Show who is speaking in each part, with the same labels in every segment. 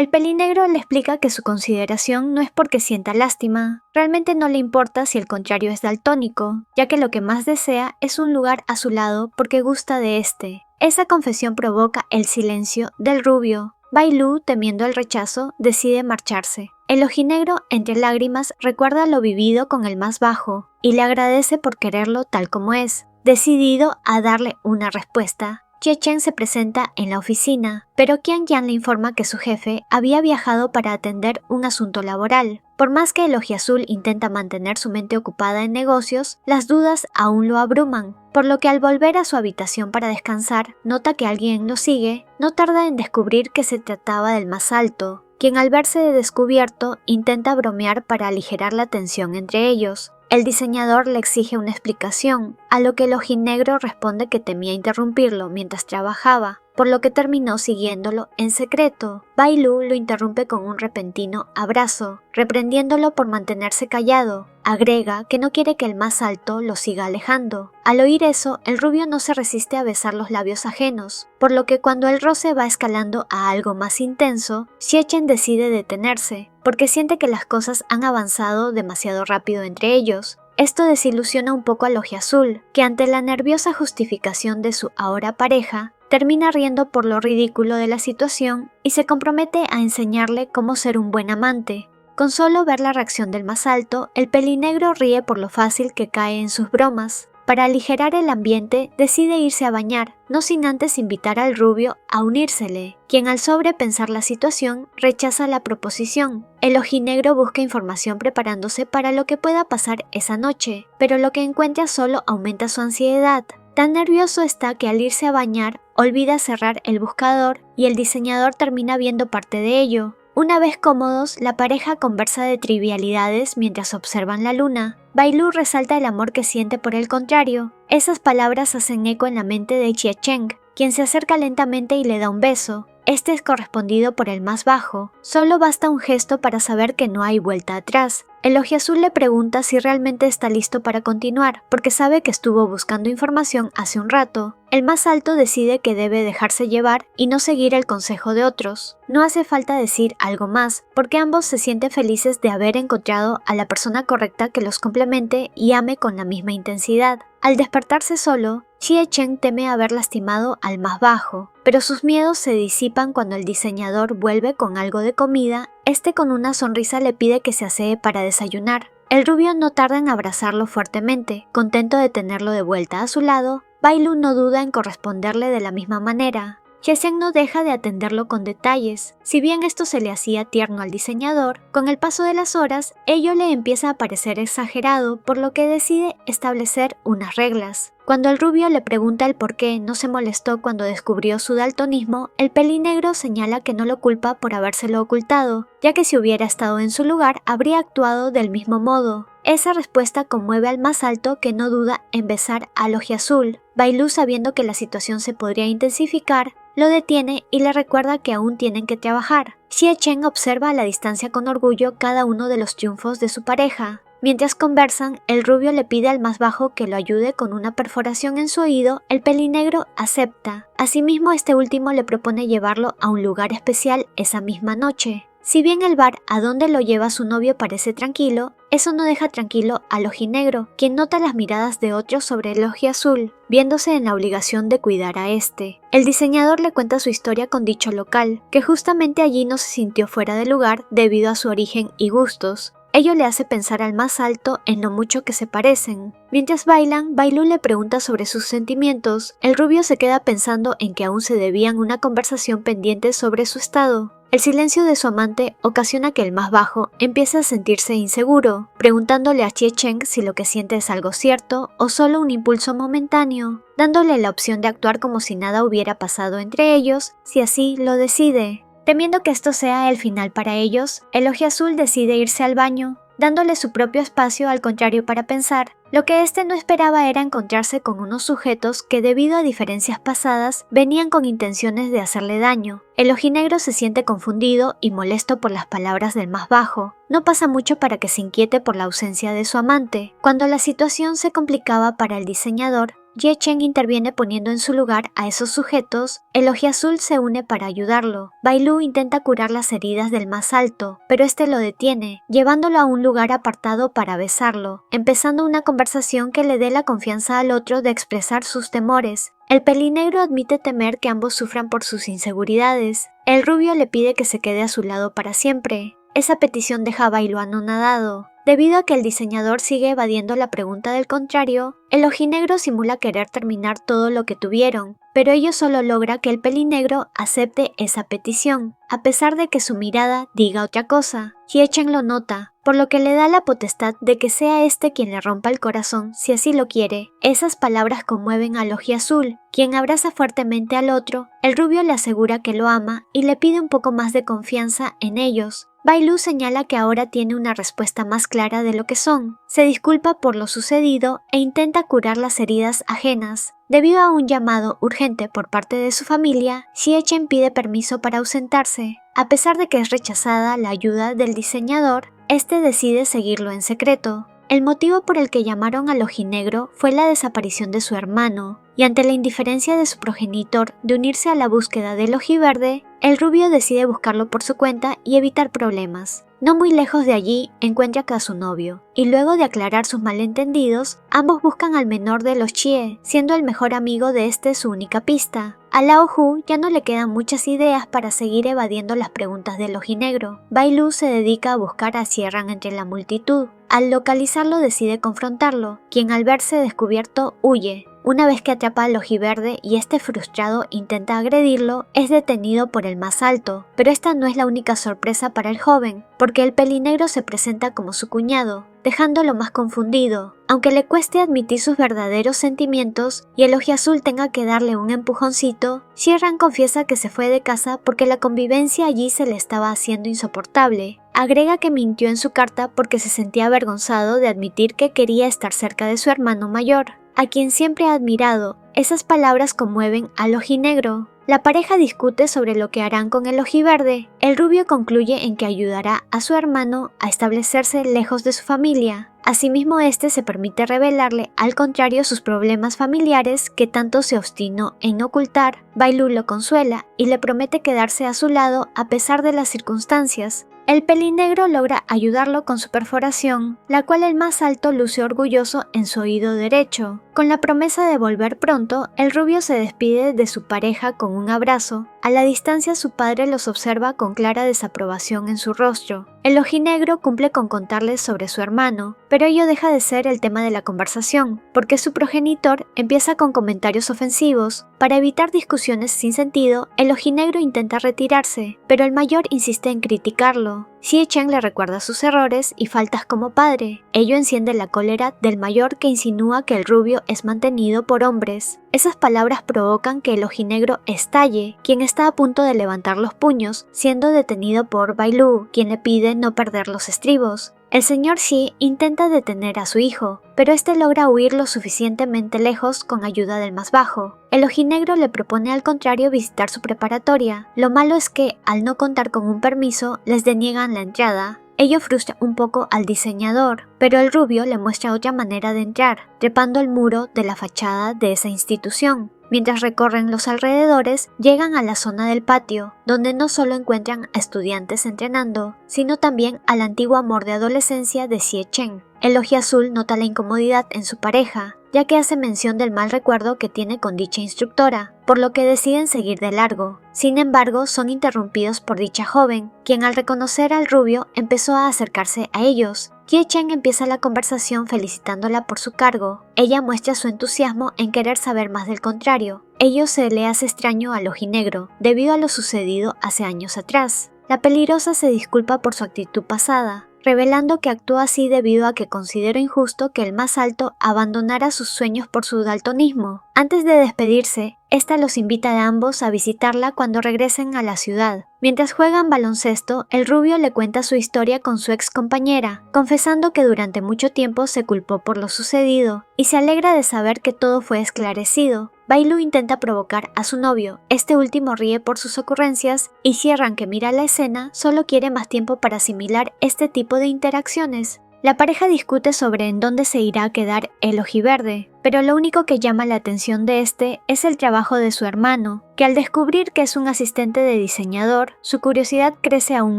Speaker 1: El pelinegro le explica que su consideración no es porque sienta lástima, realmente no le importa si el contrario es daltónico, ya que lo que más desea es un lugar a su lado porque gusta de este. Esa confesión provoca el silencio del rubio. Bai Lu, temiendo el rechazo, decide marcharse. El ojinegro, entre lágrimas, recuerda lo vivido con el más bajo y le agradece por quererlo tal como es. Decidido a darle una respuesta, Xie Chen se presenta en la oficina, pero Qian Yan le informa que su jefe había viajado para atender un asunto laboral. Por más que el ojiazul intenta mantener su mente ocupada en negocios, las dudas aún lo abruman, por lo que al volver a su habitación para descansar, nota que alguien lo sigue. No tarda en descubrir que se trataba del más alto, quien al verse descubierto intenta bromear para aligerar la tensión entre ellos. El diseñador le exige una explicación, a lo que el ojinegro responde que temía interrumpirlo mientras trabajaba, por lo que terminó siguiéndolo en secreto. Bai Lu lo interrumpe con un repentino abrazo, reprendiéndolo por mantenerse callado. Agrega que no quiere que el más alto lo siga alejando. Al oír eso, el rubio no se resiste a besar los labios ajenos, por lo que cuando el roce va escalando a algo más intenso, Xie Chen decide detenerse, porque siente que las cosas han avanzado demasiado rápido entre ellos. Esto desilusiona un poco al ojiazul, que ante la nerviosa justificación de su ahora pareja, termina riendo por lo ridículo de la situación y se compromete a enseñarle cómo ser un buen amante. Con solo ver la reacción del más alto, el pelinegro ríe por lo fácil que cae en sus bromas. Para aligerar el ambiente, decide irse a bañar, no sin antes invitar al rubio a unírsele, quien al sobrepensar la situación rechaza la proposición. El ojinegro busca información preparándose para lo que pueda pasar esa noche, pero lo que encuentra solo aumenta su ansiedad. Tan nervioso está que al irse a bañar, olvida cerrar el buscador y el diseñador termina viendo parte de ello. Una vez cómodos, la pareja conversa de trivialidades mientras observan la luna. Bai Lu resalta el amor que siente por el contrario. Esas palabras hacen eco en la mente de Xie Chen, quien se acerca lentamente y le da un beso. Este es correspondido por el más bajo. Solo basta un gesto para saber que no hay vuelta atrás. El ojiazul le pregunta si realmente está listo para continuar, porque sabe que estuvo buscando información hace un rato. El más alto decide que debe dejarse llevar y no seguir el consejo de otros. No hace falta decir algo más, porque ambos se sienten felices de haber encontrado a la persona correcta que los complemente y ame con la misma intensidad. Al despertarse solo, Xie Chen teme haber lastimado al más bajo, pero sus miedos se disipan cuando el diseñador vuelve con algo de comida. Este con una sonrisa le pide que se asee para desayunar. El rubio no tarda en abrazarlo fuertemente, contento de tenerlo de vuelta a su lado. Bai Lu no duda en corresponderle de la misma manera. Xie Chen no deja de atenderlo con detalles. Si bien esto se le hacía tierno al diseñador, con el paso de las horas, ello le empieza a parecer exagerado, por lo que decide establecer unas reglas. Cuando el rubio le pregunta el por qué no se molestó cuando descubrió su daltonismo, el pelinegro señala que no lo culpa por habérselo ocultado, ya que si hubiera estado en su lugar habría actuado del mismo modo. Esa respuesta conmueve al más alto, que no duda en besar al ojiazul. Bai Lu, sabiendo que la situación se podría intensificar, lo detiene y le recuerda que aún tienen que trabajar. Xie Chen observa a la distancia con orgullo cada uno de los triunfos de su pareja. Mientras conversan, el rubio le pide al más bajo que lo ayude con una perforación en su oído. El pelinegro acepta. Asimismo, este último le propone llevarlo a un lugar especial esa misma noche. Si bien el bar a donde lo lleva su novio parece tranquilo, eso no deja tranquilo al ojinegro, quien nota las miradas de otros sobre el ojiazul, viéndose en la obligación de cuidar a este. El diseñador le cuenta su historia con dicho local, que justamente allí no se sintió fuera de lugar debido a su origen y gustos. Ello le hace pensar al más alto en lo mucho que se parecen. Mientras bailan, Bai Lu le pregunta sobre sus sentimientos. El rubio se queda pensando en que aún se debían una conversación pendiente sobre su estado. El silencio de su amante ocasiona que el más bajo empiece a sentirse inseguro, preguntándole a Xie Chen si lo que siente es algo cierto o solo un impulso momentáneo, dándole la opción de actuar como si nada hubiera pasado entre ellos, si así lo decide. Temiendo que esto sea el final para ellos, el ojiazul decide irse al baño, dándole su propio espacio al contrario para pensar. Lo que este no esperaba era encontrarse con unos sujetos que, debido a diferencias pasadas, venían con intenciones de hacerle daño. El ojinegro se siente confundido y molesto por las palabras del más bajo. No pasa mucho para que se inquiete por la ausencia de su amante. Cuando la situación se complicaba para el diseñador, Jie Chen interviene poniendo en su lugar a esos sujetos, el Ojiazul se une para ayudarlo. Bai Lu intenta curar las heridas del más alto, pero este lo detiene, llevándolo a un lugar apartado para besarlo, empezando una conversación que le dé la confianza al otro de expresar sus temores. El pelinegro admite temer que ambos sufran por sus inseguridades. El rubio le pide que se quede a su lado para siempre. Esa petición deja a Bai Lu anonadado. Debido a que el diseñador sigue evadiendo la pregunta del contrario, el ojinegro simula querer terminar todo lo que tuvieron, pero ello solo logra que el pelinegro acepte esa petición, a pesar de que su mirada diga otra cosa. Jie Chen lo nota, por lo que le da la potestad de que sea este quien le rompa el corazón si así lo quiere. Esas palabras conmueven al Ojiazul, quien abraza fuertemente al otro. El rubio le asegura que lo ama y le pide un poco más de confianza en ellos. Bai Lu señala que ahora tiene una respuesta más clara de lo que son, se disculpa por lo sucedido e intenta curar las heridas ajenas. Debido a un llamado urgente por parte de su familia, Jie Chen pide permiso para ausentarse. A pesar de que es rechazada la ayuda del diseñador, este decide seguirlo en secreto. El motivo por el que llamaron al ojinegro fue la desaparición de su hermano, y ante la indiferencia de su progenitor de unirse a la búsqueda del ojiverde, el rubio decide buscarlo por su cuenta y evitar problemas. No muy lejos de allí encuentra a su novio, y luego de aclarar sus malentendidos, ambos buscan al menor de los Chie, siendo el mejor amigo de este su única pista. A Lao Hu ya no le quedan muchas ideas para seguir evadiendo las preguntas del ojinegro. Bai Lu se dedica a buscar a Xie Ran entre la multitud. Al localizarlo decide confrontarlo, quien al verse descubierto huye. Una vez que atrapa al ojiverde y este frustrado intenta agredirlo, es detenido por el más alto. Pero esta no es la única sorpresa para el joven, porque el pelinegro se presenta como su cuñado, dejándolo más confundido. Aunque le cueste admitir sus verdaderos sentimientos y el Ojiazul tenga que darle un empujoncito, Xie Ran confiesa que se fue de casa porque la convivencia allí se le estaba haciendo insoportable. Agrega que mintió en su carta porque se sentía avergonzado de admitir que quería estar cerca de su hermano mayor, a quien siempre ha admirado. Esas palabras conmueven al ojinegro. La pareja discute sobre lo que harán con el ojiverde. El rubio concluye en que ayudará a su hermano a establecerse lejos de su familia. Asimismo, este se permite revelarle al contrario sus problemas familiares que tanto se obstinó en ocultar. Bai Lu lo consuela y le promete quedarse a su lado a pesar de las circunstancias. El pelinegro logra ayudarlo con su perforación, la cual el más alto luce orgulloso en su oído derecho. Con la promesa de volver pronto, el rubio se despide de su pareja con un abrazo. A la distancia su padre los observa con clara desaprobación en su rostro. El ojinegro cumple con contarles sobre su hermano, pero ello deja de ser el tema de la conversación, porque su progenitor empieza con comentarios ofensivos. Para evitar discusiones sin sentido, el ojinegro intenta retirarse, pero el mayor insiste en criticarlo. Jie Chen le recuerda sus errores y faltas como padre. Ello enciende la cólera del mayor, que insinúa que el rubio es mantenido por hombres. Esas palabras provocan que el ojinegro estalle, quien está a punto de levantar los puños, siendo detenido por Bai Lu, quien le pide no perder los estribos. El señor Xi intenta detener a su hijo, pero este logra huir lo suficientemente lejos con ayuda del más bajo. El ojinegro le propone al contrario visitar su preparatoria. Lo malo es que, al no contar con un permiso, les deniegan la entrada. Ello frustra un poco al diseñador, pero el rubio le muestra otra manera de entrar, trepando el muro de la fachada de esa institución. Mientras recorren los alrededores, llegan a la zona del patio, donde no solo encuentran a estudiantes entrenando, sino también al antiguo amor de adolescencia de Jie Chen. El Ojiazul nota la incomodidad en su pareja, ya que hace mención del mal recuerdo que tiene con dicha instructora, por lo que deciden seguir de largo. Sin embargo, son interrumpidos por dicha joven, quien al reconocer al rubio empezó a acercarse a ellos. Jie Chen empieza la conversación felicitándola por su cargo. Ella muestra su entusiasmo en querer saber más del contrario. Ello se le hace extraño al ojinegro, debido a lo sucedido hace años atrás. La peligrosa se disculpa por su actitud pasada, revelando que actuó así debido a que consideró injusto que el más alto abandonara sus sueños por su daltonismo. Antes de despedirse, esta los invita a ambos a visitarla cuando regresen a la ciudad. Mientras juegan baloncesto, el rubio le cuenta su historia con su ex compañera, confesando que durante mucho tiempo se culpó por lo sucedido, y se alegra de saber que todo fue esclarecido. Bai Lu intenta provocar a su novio, este último ríe por sus ocurrencias, y Xie Ran, que mira la escena, solo quiere más tiempo para asimilar este tipo de interacciones. La pareja discute sobre en dónde se irá a quedar el ojiverde, pero lo único que llama la atención de este es el trabajo de su hermano, que al descubrir que es un asistente de diseñador, su curiosidad crece aún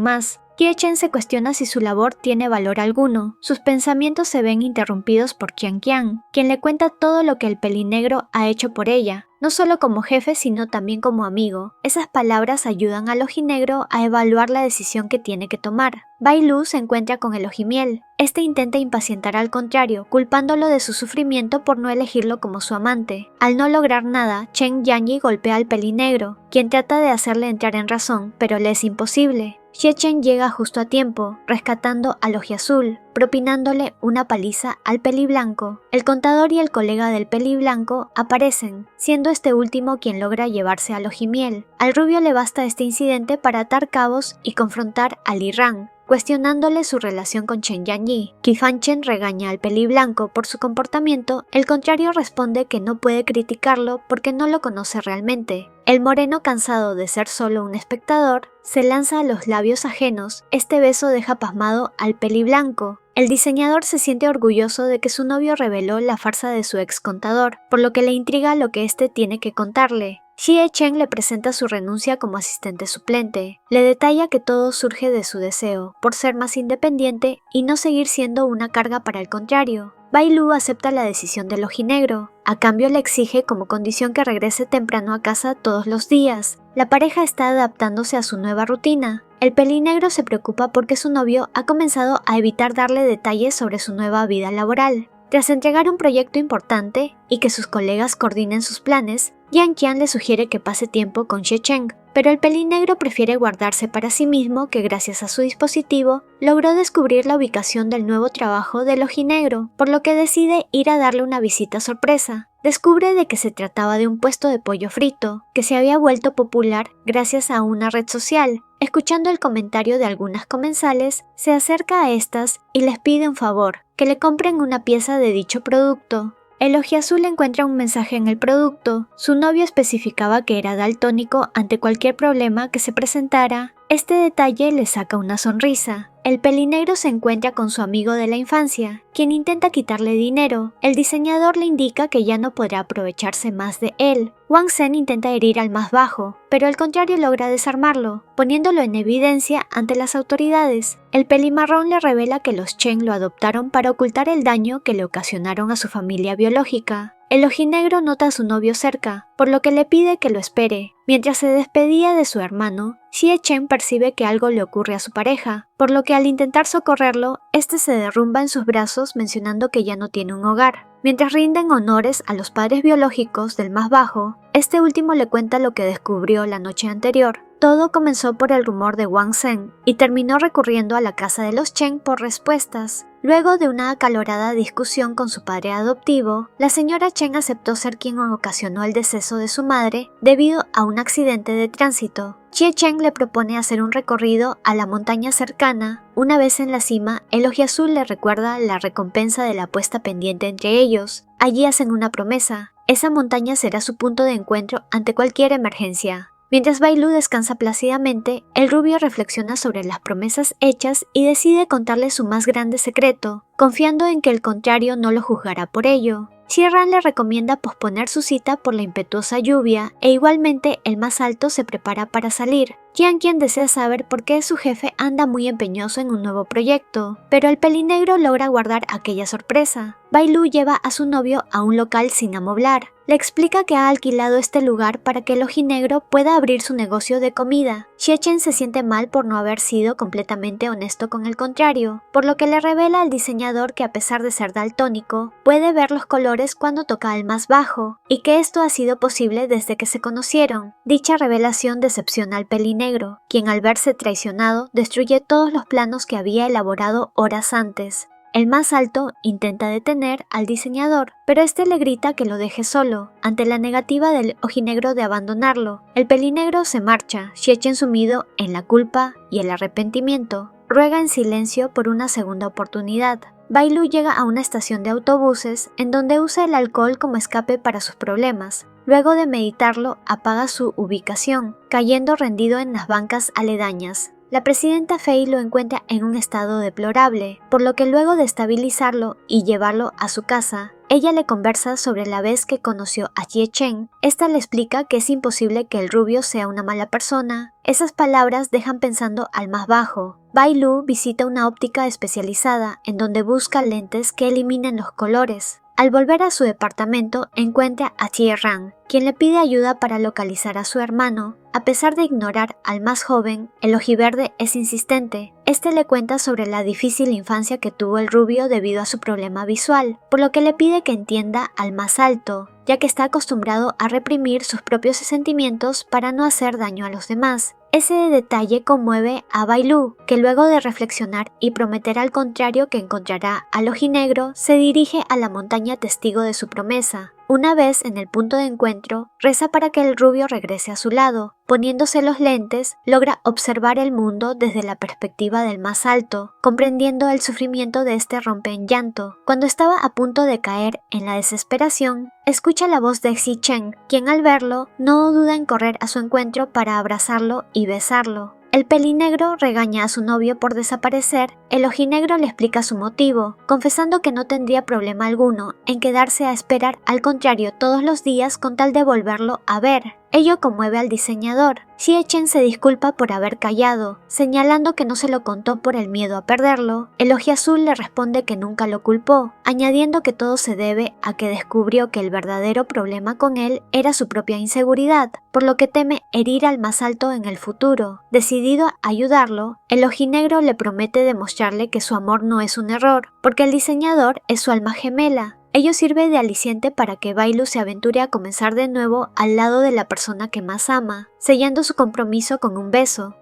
Speaker 1: más. Hye-chen se cuestiona si su labor tiene valor alguno. Sus pensamientos se ven interrumpidos por Qian Qian, quien le cuenta todo lo que el pelinegro ha hecho por ella, no solo como jefe sino también como amigo. Esas palabras ayudan al ojinegro a evaluar la decisión que tiene que tomar. Bai Lu se encuentra con el ojimiel. Este intenta impacientar al contrario, culpándolo de su sufrimiento por no elegirlo como su amante. Al no lograr nada, Chen Yanyi golpea al pelinegro, quien trata de hacerle entrar en razón, pero le es imposible. Hye-chen llega justo a tiempo, rescatando al ojiazul, propinándole una paliza al peliblanco. El contador y el colega del peliblanco aparecen, siendo este último quien logra llevarse al ojimiel. Al rubio le basta este incidente para atar cabos y confrontar a Li Ran, cuestionándole su relación con Chen Yanyi. Qifan Chen regaña al peliblanco por su comportamiento, el contrario responde que no puede criticarlo porque no lo conoce realmente. El moreno, cansado de ser solo un espectador, se lanza a los labios ajenos. Este beso deja pasmado al peliblanco. El diseñador se siente orgulloso de que su novio reveló la farsa de su ex contador, por lo que le intriga lo que este tiene que contarle. Hye-chen le presenta su renuncia como asistente suplente. Le detalla que todo surge de su deseo por ser más independiente y no seguir siendo una carga para el contrario. Bai Lu acepta la decisión del ojinegro. A cambio le exige como condición que regrese temprano a casa todos los días. La pareja está adaptándose a su nueva rutina. El pelinegro se preocupa porque su novio ha comenzado a evitar darle detalles sobre su nueva vida laboral. Tras entregar un proyecto importante y que sus colegas coordinen sus planes, Jian Qian le sugiere que pase tiempo con Hye-chen, pero el pelinegro prefiere guardarse para sí mismo que gracias a su dispositivo logró descubrir la ubicación del nuevo trabajo del ojinegro, por lo que decide ir a darle una visita sorpresa. Descubre de que se trataba de un puesto de pollo frito, que se había vuelto popular gracias a una red social. Escuchando el comentario de algunas comensales, se acerca a estas y les pide un favor, que le compren una pieza de dicho producto. El ojiazul encuentra un mensaje en el producto. Su novio especificaba que era daltónico ante cualquier problema que se presentara. Este detalle le saca una sonrisa. El pelinegro se encuentra con su amigo de la infancia, quien intenta quitarle dinero. El diseñador le indica que ya no podrá aprovecharse más de él. Wang Zhen intenta herir al más bajo, pero al contrario logra desarmarlo, poniéndolo en evidencia ante las autoridades. El pelimarrón le revela que los Chen lo adoptaron para ocultar el daño que le ocasionaron a su familia biológica. El ojinegro nota a su novio cerca, por lo que le pide que lo espere. Mientras se despedía de su hermano, Hye-chen percibe que algo le ocurre a su pareja, por lo que al intentar socorrerlo, este se derrumba en sus brazos mencionando que ya no tiene un hogar. Mientras rinden honores a los padres biológicos del más bajo, este último le cuenta lo que descubrió la noche anterior. Todo comenzó por el rumor de Wang Zhen y terminó recurriendo a la casa de los Chen por respuestas. Luego de una acalorada discusión con su padre adoptivo, la señora Chen aceptó ser quien ocasionó el deceso de su madre debido a un accidente de tránsito. Hye-chen le propone hacer un recorrido a la montaña cercana. Una vez en la cima, el ojiazul le recuerda la recompensa de la apuesta pendiente entre ellos. Allí hacen una promesa. Esa montaña será su punto de encuentro ante cualquier emergencia. Mientras Bai Lu descansa plácidamente, el rubio reflexiona sobre las promesas hechas y decide contarle su más grande secreto, confiando en que el contrario no lo juzgará por ello. Xie-ran le recomienda posponer su cita por la impetuosa lluvia e igualmente el más alto se prepara para salir. Jian Qian desea saber por qué su jefe anda muy empeñoso en un nuevo proyecto, pero el pelinegro logra guardar aquella sorpresa. Bai Lu lleva a su novio a un local sin amoblar. Le explica que ha alquilado este lugar para que el ojinegro pueda abrir su negocio de comida. Hye-chen se siente mal por no haber sido completamente honesto con el contrario, por lo que le revela al diseñador que a pesar de ser daltónico, puede ver los colores cuando toca al más bajo, y que esto ha sido posible desde que se conocieron. Dicha revelación decepciona al pelinegro, quien al verse traicionado destruye todos los planos que había elaborado horas antes. El más alto intenta detener al diseñador, pero este le grita que lo deje solo. Ante la negativa del ojinegro de abandonarlo, el pelinegro se marcha, Hye-chen sumido en la culpa y el arrepentimiento. Ruega en silencio por una segunda oportunidad. Bai Lu llega a una estación de autobuses en donde usa el alcohol como escape para sus problemas. Luego de meditarlo, apaga su ubicación, cayendo rendido en las bancas aledañas. La presidenta Fei lo encuentra en un estado deplorable, por lo que luego de estabilizarlo y llevarlo a su casa, ella le conversa sobre la vez que conoció a Jie Chen. Esta le explica que es imposible que el rubio sea una mala persona. Esas palabras dejan pensando al más bajo. Bai Lu visita una óptica especializada en donde busca lentes que eliminen los colores. Al volver a su departamento, encuentra a Jie Ran, quien le pide ayuda para localizar a su hermano. A pesar de ignorar al más joven, el ojiverde es insistente. Este le cuenta sobre la difícil infancia que tuvo el rubio debido a su problema visual, por lo que le pide que entienda al más alto, ya que está acostumbrado a reprimir sus propios sentimientos para no hacer daño a los demás. Ese detalle conmueve a Bai Lu, que luego de reflexionar y prometer al contrario que encontrará al ojinegro, se dirige a la montaña testigo de su promesa. Una vez en el punto de encuentro, reza para que el rubio regrese a su lado. Poniéndose los lentes, logra observar el mundo desde la perspectiva del más alto, comprendiendo el sufrimiento de este rompe en llanto. Cuando estaba a punto de caer en la desesperación, escucha la voz de Xi Chen, quien al verlo no duda en correr a su encuentro para abrazarlo y besarlo. El pelinegro regaña a su novio por desaparecer. El ojinegro le explica su motivo, confesando que no tendría problema alguno en quedarse a esperar, al contrario, todos los días con tal de volverlo a ver. Ello conmueve al diseñador. Xie Chen se disculpa por haber callado, señalando que no se lo contó por el miedo a perderlo. El ojiazul le responde que nunca lo culpó, añadiendo que todo se debe a que descubrió que el verdadero problema con él era su propia inseguridad, por lo que teme herir al más alto en el futuro. Decidido a ayudarlo, el ojinegro le promete demostrarle que su amor no es un error, porque el diseñador es su alma gemela. Ello sirve de aliciente para que Bai Lu se aventure a comenzar de nuevo al lado de la persona que más ama, sellando su compromiso con un beso.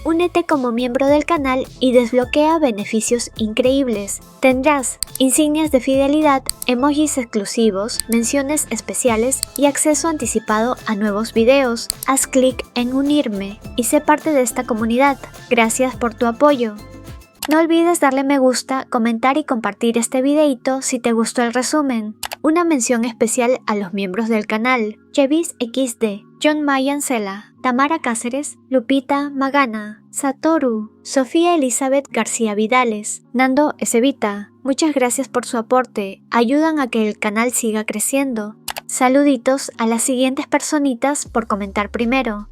Speaker 1: Únete como miembro del canal y desbloquea beneficios increíbles. Tendrás insignias de fidelidad, emojis exclusivos, menciones especiales y acceso anticipado a nuevos videos. Haz clic en unirme y sé parte de esta comunidad. Gracias por tu apoyo. No olvides darle me gusta, comentar y compartir este videito si te gustó el resumen. Una mención especial a los miembros del canal: Chevis XD, John Mayancela, Tamara Cáceres, Lupita Magana, Satoru, Sofía Elizabeth García Vidales, Nando Ezevita. Muchas gracias por su aporte, ayudan a que el canal siga creciendo. Saluditos a las siguientes personitas por comentar primero: